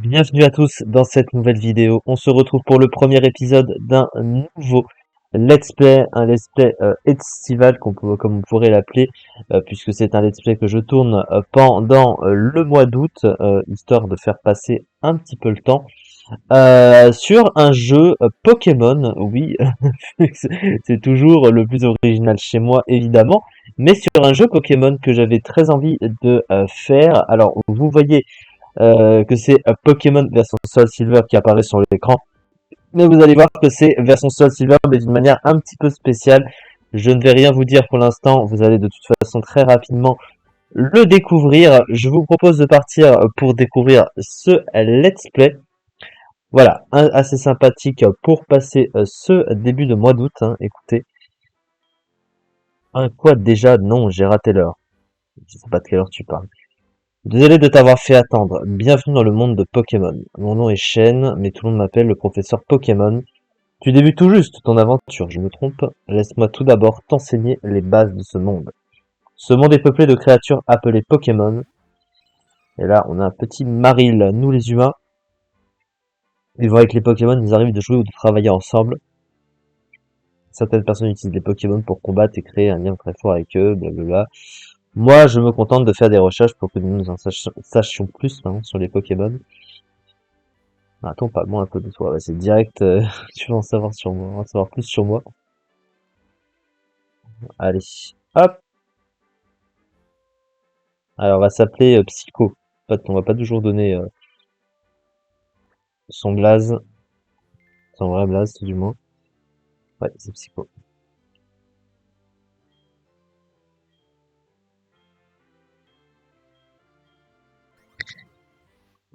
Bienvenue à tous dans cette nouvelle vidéo. On se retrouve pour le premier épisode d'un nouveau let's play, un let's play estival comme on pourrait l'appeler, puisque c'est un let's play que je tourne pendant le mois d'août, histoire de faire passer un petit peu le temps, sur un jeu Pokémon, oui, c'est toujours le plus original chez moi évidemment, mais sur un jeu Pokémon que j'avais très envie de faire. Alors vous voyez que c'est Pokémon version Soul Silver qui apparaît sur l'écran. Mais vous allez voir que c'est version Soul Silver, mais d'une manière un petit peu spéciale. Je ne vais rien vous dire pour l'instant, vous allez de toute façon très rapidement le découvrir. Je vous propose de partir pour découvrir ce let's play. Voilà, assez sympathique pour passer ce début de mois d'août, hein. Écoutez. Quoi déjà? Non, j'ai raté l'heure. Je sais pas de quelle heure tu parles. Désolé de t'avoir fait attendre. Bienvenue dans le monde de Pokémon. Mon nom est Shen, mais tout le monde m'appelle le professeur Pokémon. Tu débutes tout juste ton aventure, je me trompe? Laisse-moi tout d'abord t'enseigner les bases de ce monde. Ce monde est peuplé de créatures appelées Pokémon. Et là, on a un petit Maril. Nous, les humains, vivant avec les Pokémon, ils arrivent de jouer ou de travailler ensemble. Certaines personnes utilisent les Pokémon pour combattre et créer un lien très fort avec eux, blablabla. Moi, je me contente de faire des recherches pour que nous en sachions plus sur les Pokémon. Attends, parle-moi un peu de toi. Ouais, c'est direct, tu vas en savoir sur moi, en savoir plus sur moi. Allez, hop. Alors, on va s'appeler Psycho. En fait, on va pas toujours donner son blaze, son vrai blaze, tout du moins. Ouais, c'est Psycho.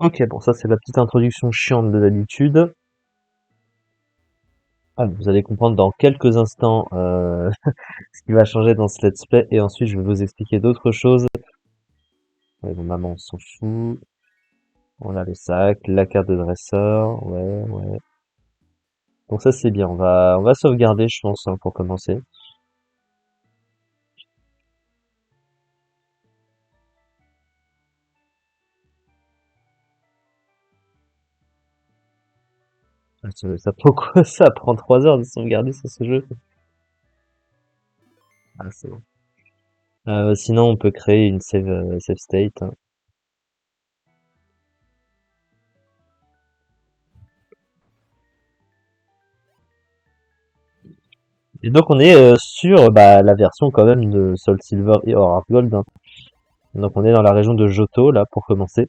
Ok, bon, ça c'est la petite introduction chiante de d'habitude. Ah, vous allez comprendre dans quelques instants ce qui va changer dans ce let's play, et ensuite je vais vous expliquer d'autres choses. Ouais, bon, maman, on s'en fout. On a le sac, la carte de dresseur, ouais, ouais. Donc ça c'est bien, on va sauvegarder je pense pour commencer. Ça prend quoi? Ça prend 3 heures de sauvegarder sur ce jeu. Ah, c'est bon. Sinon on peut créer une save state, hein. Et donc on est sur la version quand même de Soul Silver et Or Gold, hein. Donc on est dans la région de Johto là pour commencer.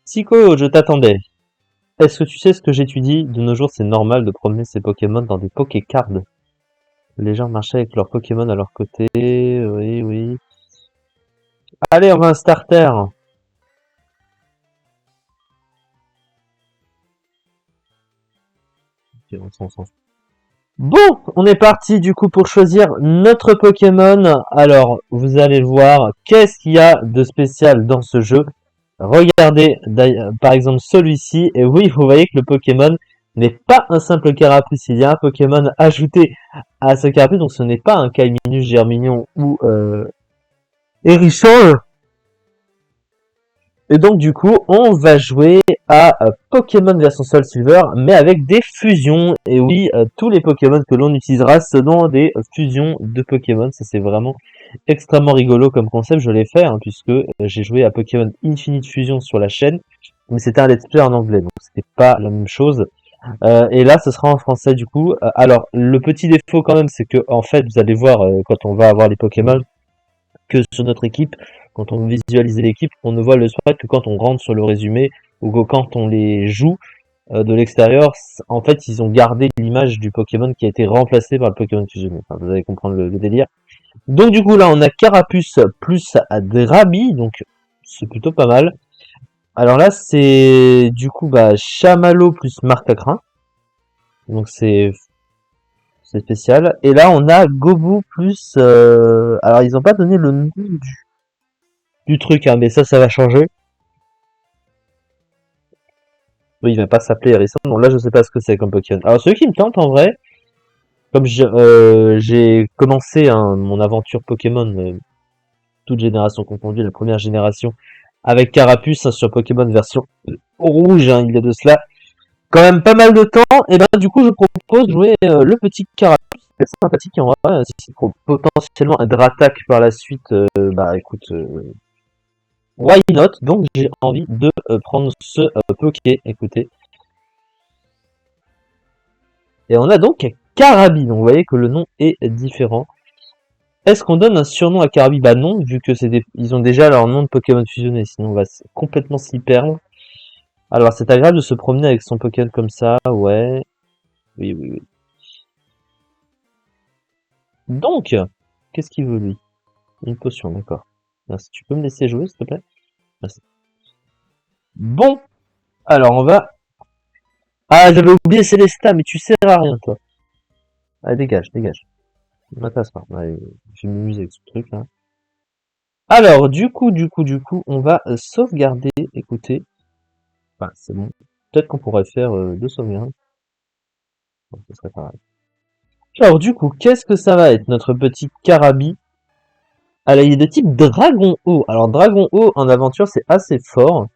Psycho, je t'attendais. Est-ce que tu sais ce que j'étudie? De nos jours, c'est normal de promener ses Pokémon dans des Pokécards. Les gens marchaient avec leurs Pokémon à leur côté. Oui, oui. Allez, on va un starter. Ok, on s'en fout. Bon, on est parti du coup pour choisir notre Pokémon. Alors, vous allez voir qu'est-ce qu'il y a de spécial dans ce jeu. Regardez par exemple celui-ci, et oui, vous voyez que le Pokémon n'est pas un simple carapuce, il y a un Pokémon ajouté à ce carapuce, donc ce n'est pas un Kaiminus, Germignon ou Hérisson. Et donc du coup, on va jouer à Pokémon version Soul Silver, mais avec des fusions. Et oui, tous les Pokémon que l'on utilisera seront des fusions de Pokémon. Ça c'est vraiment extrêmement rigolo comme concept. Je l'ai fait puisque j'ai joué à Pokémon Infinite Fusion sur la chaîne, mais c'était un let's play en anglais, donc c'était pas la même chose. Et là, ce sera en français du coup. Alors, le petit défaut quand même, c'est que en fait, vous allez voir quand on va avoir les Pokémon que sur notre équipe, quand on visualise l'équipe, on ne voit le sprite que quand on rentre sur le résumé ou que quand on les joue de l'extérieur. En fait, ils ont gardé l'image du Pokémon qui a été remplacé par le Pokémon fusionné. Enfin, vous allez comprendre le délire. Donc du coup là, on a Carapuce plus Drabi, donc c'est plutôt pas mal. Alors là, c'est du coup Chamallow plus Marcacrin, donc c'est spécial. Et là, on a Gobu plus. Alors, ils ont pas donné le nom du truc, mais ça va changer. Oui, il va pas s'appeler Harrison. Donc là, je sais pas ce que c'est comme Pokémon. Alors, celui qui me tente en vrai, Comme j'ai commencé hein, mon aventure Pokémon, toute génération confondue, la première génération, avec Carapuce hein, sur Pokémon version rouge, hein, il y a de cela quand même pas mal de temps, et ben du coup je propose de jouer le petit Carapuce, c'est sympathique en vrai, si c'est potentiellement un Dratak par la suite, bah écoute, why not, donc j'ai envie de prendre ce Poké, écoutez. Et on a donc Carabi, donc vous voyez que le nom est différent. Est-ce qu'on donne un surnom à Carabi? Bah non, vu que ils ont déjà leur nom de Pokémon fusionné, sinon on va complètement s'y perdre. Alors c'est agréable de se promener avec son Pokémon comme ça, ouais. Oui, oui, oui. Donc, qu'est-ce qu'il veut lui? Une potion, d'accord. Merci. Tu peux me laisser jouer, s'il te plaît? Merci. Bon, alors on va... Ah, j'avais oublié Célesta, mais tu sers à rien, toi. Allez, dégage, dégage. Ne m'intéresse pas. Allez, je vais m'amuser avec ce truc, là. Alors, du coup, on va sauvegarder. Écoutez, enfin, c'est bon. Peut-être qu'on pourrait faire deux sauvegardes. Bon, ce serait pareil. Alors, du coup, qu'est-ce que ça va être, notre petit Carabi? Alors, il est de type Dragon Eau. Alors, Dragon Eau, en aventure, c'est assez fort.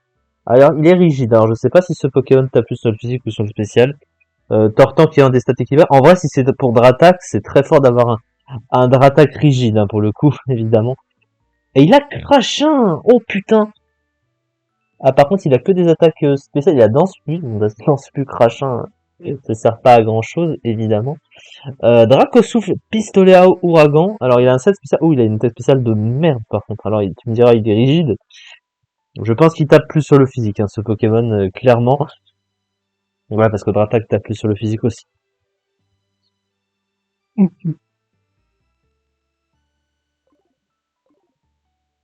Alors, il est rigide. Alors, je sais pas si ce Pokémon tape plus sur le physique ou sur le spécial. Tortan qui est un des stats équivalents. En vrai, si c'est pour Dratak, c'est très fort d'avoir un Dratak rigide, hein, pour le coup, évidemment. Et il a Crachin! Oh putain! Ah, par contre, il a que des attaques spéciales. Il a Danse Pluie. Donc, Danse Pluie, Crachin, ça sert pas à grand chose, évidemment. Dracosouffle, Pistolet à Ouragan. Alors, il a un set spécial. Oh, il a une tête spéciale de merde, par contre. Alors, tu me diras, il est rigide. Je pense qu'il tape plus sur le physique, hein, ce Pokémon, clairement. Ouais, parce que Dratak tape plus sur le physique aussi. Et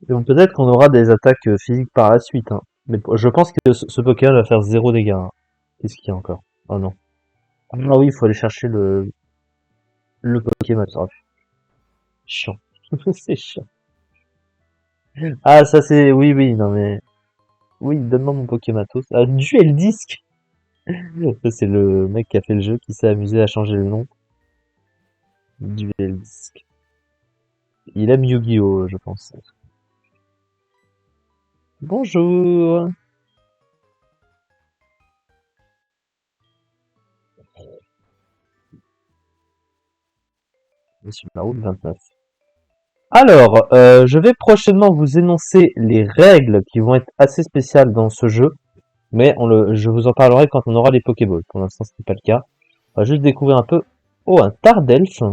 donc peut-être qu'on aura des attaques physiques par la suite, hein. Mais je pense que ce Pokémon va faire zéro dégâts, hein. Qu'est-ce qu'il y a encore? Oh non. Ah oui, il faut aller chercher le Pokémon. Oh, chiant. C'est chiant. Ah, ça c'est... Oui, oui, non mais... Oui, donne-moi mon Pokématos. Ah, Duel Disc. Ça c'est le mec qui a fait le jeu, qui s'est amusé à changer le nom. Duel Disc. Il aime Yu-Gi-Oh, je pense. Bonjour. Monsieur Maroul 29. Alors, je vais prochainement vous énoncer les règles qui vont être assez spéciales dans ce jeu, mais je vous en parlerai quand on aura les Pokéballs. Pour l'instant, ce n'est pas le cas. On va juste découvrir un peu. Oh, un Tardelph.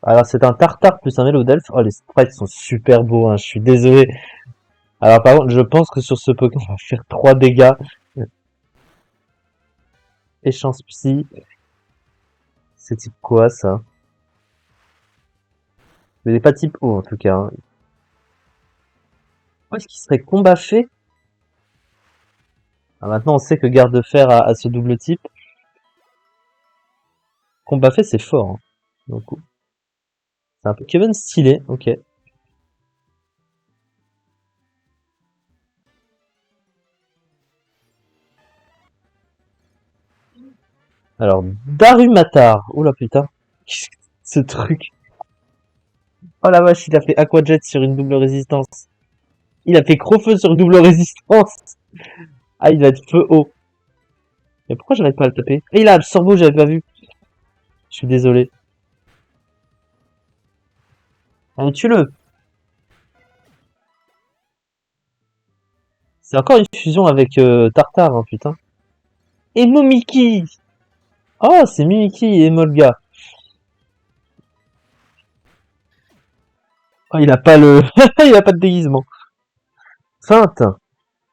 Alors, c'est un Tartare plus un Mélodelph. Oh, les sprites sont super beaux, hein, je suis désolé. Alors, par contre, je pense que sur ce Pokémon, on va faire 3 dégâts. Échange Psy. C'est type quoi, ça? Mais il n'est pas type O, en tout cas, hein. Oh, est-ce qu'il serait combat fait? Ah, maintenant, on sait que Garde de Fer a ce double type. Combat fait, c'est fort, hein. Donc, c'est un Pokémon stylé, ok. Alors, Darumatar. Oula putain. Ce truc. Oh la vache, il a fait Aqua Jet sur une double résistance. Il a fait Crofeu sur une double résistance. Ah, il va être feu haut. Mais pourquoi j'arrive pas à le taper? Et il a Absorbo, j'avais pas vu. Je suis désolé. Allez, tue-le. C'est encore une fusion avec Tartare, hein, putain. Et Momiki. Oh, c'est Mimiki et Molga. Oh, il a pas le... il a pas de déguisement. Feinte.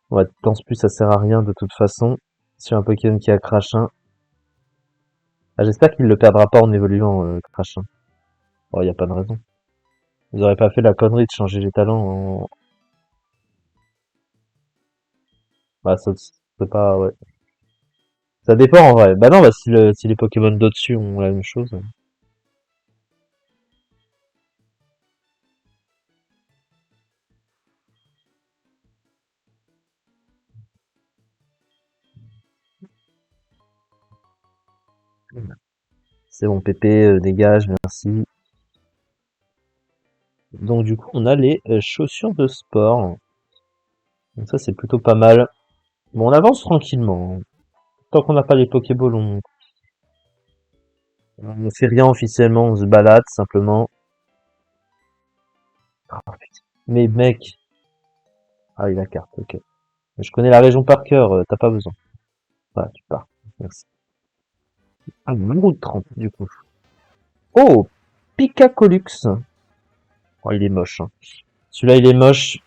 Ouais, pense plus, ça sert à rien de toute façon. Sur un Pokémon qui a Crachin. Ah, j'espère qu'il le perdra pas en évoluant, Crachin. Oh, y a pas de raison. Vous aurez pas fait la connerie de changer les talents en... Bah, ça, c'est pas, ouais. Ça dépend en vrai. Bah non, bah si les Pokémon d'au-dessus ont la même chose. C'est bon, Pépé, dégage, merci. Donc du coup, on a les chaussures de sport. Donc ça, c'est plutôt pas mal. Bon, on avance tranquillement. Tant qu'on n'a pas les Pokéballs, on fait rien officiellement, on se balade simplement. Ah, putain. Mais mec, ah oui, la carte, ok. Je connais la région par cœur, t'as pas besoin. Voilà, tu pars. Merci. Ah, route 30, du coup. Oh, Picacolux. Oh, il est moche, hein. Celui-là, il est moche.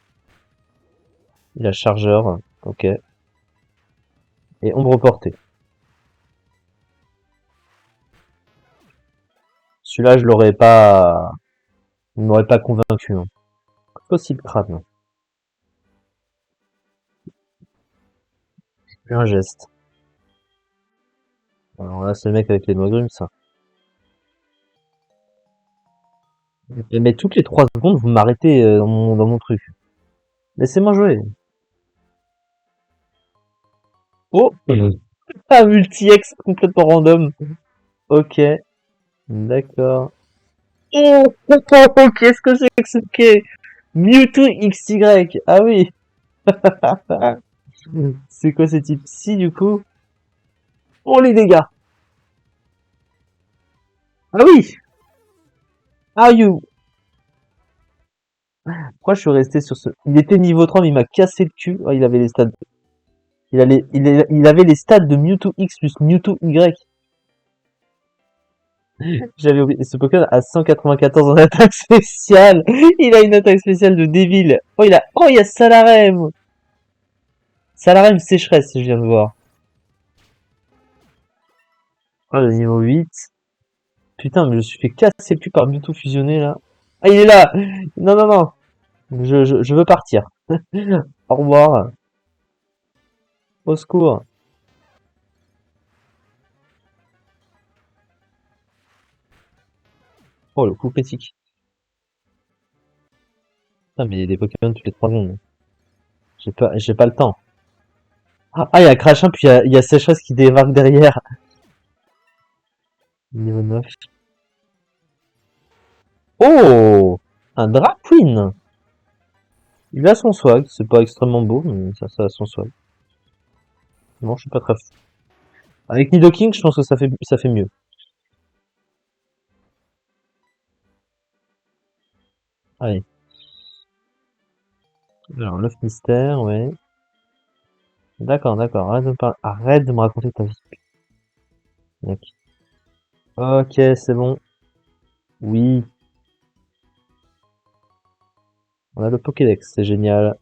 Il a chargeur, ok. Et ombre portée. Celui-là, il m'aurait pas convaincu, hein. Possible crâne. Plus un geste. Alors là, c'est le mec avec les noix grumes, ça. Mais toutes les 3 secondes, vous m'arrêtez dans mon truc. Laissez-moi jouer. Oh! Ah, multi-ex complètement random. Ok, d'accord. Oh, qu'est-ce que c'est que ce quai? Mewtwo XY. Ah oui. C'est quoi ce type ci du coup? Oh les dégâts. Ah oui. Ah you. Pourquoi je suis resté sur ce... Il était niveau 3 mais il m'a cassé le cul. Oh, il avait les stats. Il avait les stats de Mewtwo X plus Mewtwo Y. J'avais oublié. Ce Pokémon a 194 en attaque spéciale. Il a une attaque spéciale de débile. Oh, il y a Salarem. Salarem sécheresse, je viens de voir. Oh, le niveau 8. Putain, mais je me suis fait casser le cul par Mewtwo fusionné, là. Ah, il est là! Non, non, non. Je veux partir. Au revoir. Au secours. Oh, le coup critique. Putain, mais il y a des Pokémon toutes les 3 secondes. J'ai pas le temps. Ah, il y a Crachin, puis il y a Sécheresse qui débarque derrière. Niveau 9. Oh! Un Draqueen! Il a son swag, c'est pas extrêmement beau, mais ça a son swag. Non, je suis pas très fou. Avec Nidoking, je pense que ça fait mieux. Allez. Alors, l'œuf mystère, ouais. D'accord, d'accord. Arrête de me raconter ta vie, mec. Ok, c'est bon. Oui. On a le Pokédex, c'est génial.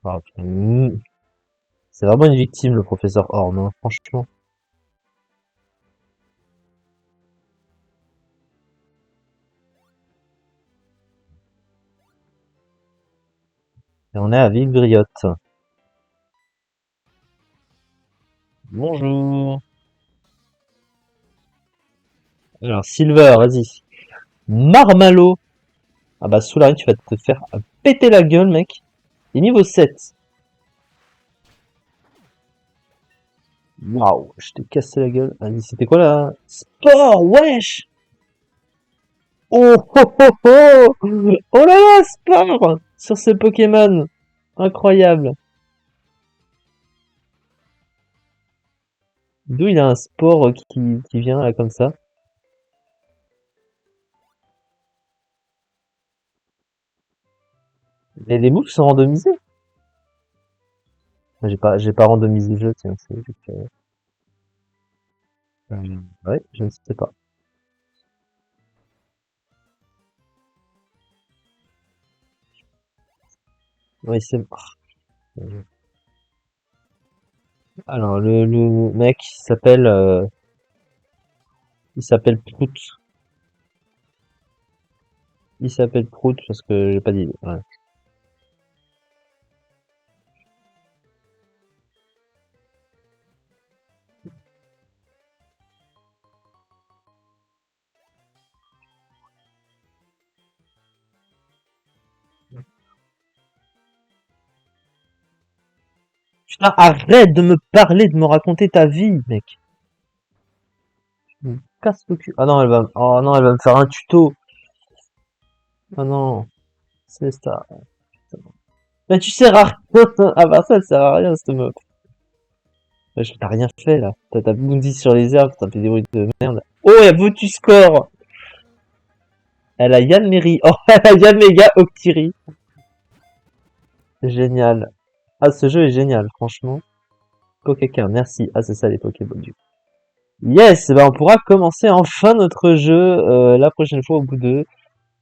Ah, putain. C'est vraiment une victime, le professeur Horn, hein, franchement. Et on est à Villebriotte. Bonjour. Alors, Silver, vas-y. Marmalo. Ah bah, Soulari, tu vas te faire péter la gueule, mec. Et niveau 7. Waouh, je t'ai cassé la gueule. Vas-y, c'était quoi là? Sport, wesh! Oh, oh, oh, oh! Oh là là, sport! Sur ce Pokémon. Incroyable. D'où il a un sport qui vient là comme ça. Et les moves sont randomisés. J'ai pas randomisé le jeu, tiens, c'est juste, ouais, je ne sais pas. Oui, c'est, alors, le mec, il s'appelle Prout. Il s'appelle Prout parce que j'ai pas dit, ouais. Putain, arrête de me parler, de me raconter ta vie, mec. Je me casse le cul. Ah non, oh non, elle va me faire un tuto. Ah non, c'est ça. Mais tu sers à rien. Ah bah ça, elle sert à rien, cette meuf. T'as rien fait, là. T'as bondi sur les herbes, t'as fait des bruits de merde. Oh, elle vaut tu score. Elle a Yann Meri. Oh, elle a Yann Mega Octiri. Génial. Ah, ce jeu est génial, franchement. Pokécar, merci. Ah, c'est ça les Pokéballs du coup. Yes, bah on pourra commencer enfin notre jeu la prochaine fois au bout de...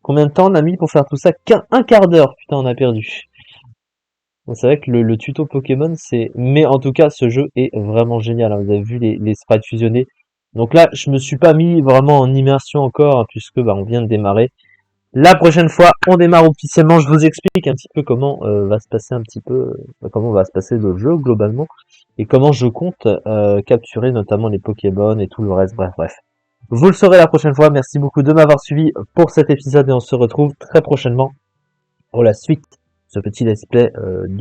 Combien de temps on a mis pour faire tout ça? Un quart d'heure, putain, on a perdu. Bon, c'est vrai que le tuto Pokémon, c'est... Mais en tout cas, ce jeu est vraiment génial, hein. Vous avez vu les sprites fusionnés. Donc là, je me suis pas mis vraiment en immersion encore, hein, puisque bah, on vient de démarrer. La prochaine fois, on démarre officiellement. Je vous explique un petit peu comment va se passer un petit peu, comment va se passer le jeu globalement, et comment je compte capturer notamment les Pokémon et tout le reste. Bref, bref. Vous le saurez la prochaine fois. Merci beaucoup de m'avoir suivi pour cet épisode et on se retrouve très prochainement pour la suite de ce petit let's play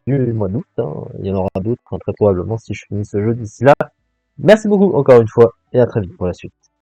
du mois d'août, hein. Il y en aura d'autres, hein, très probablement si je finis ce jeu d'ici là. Merci beaucoup encore une fois et à très vite pour la suite.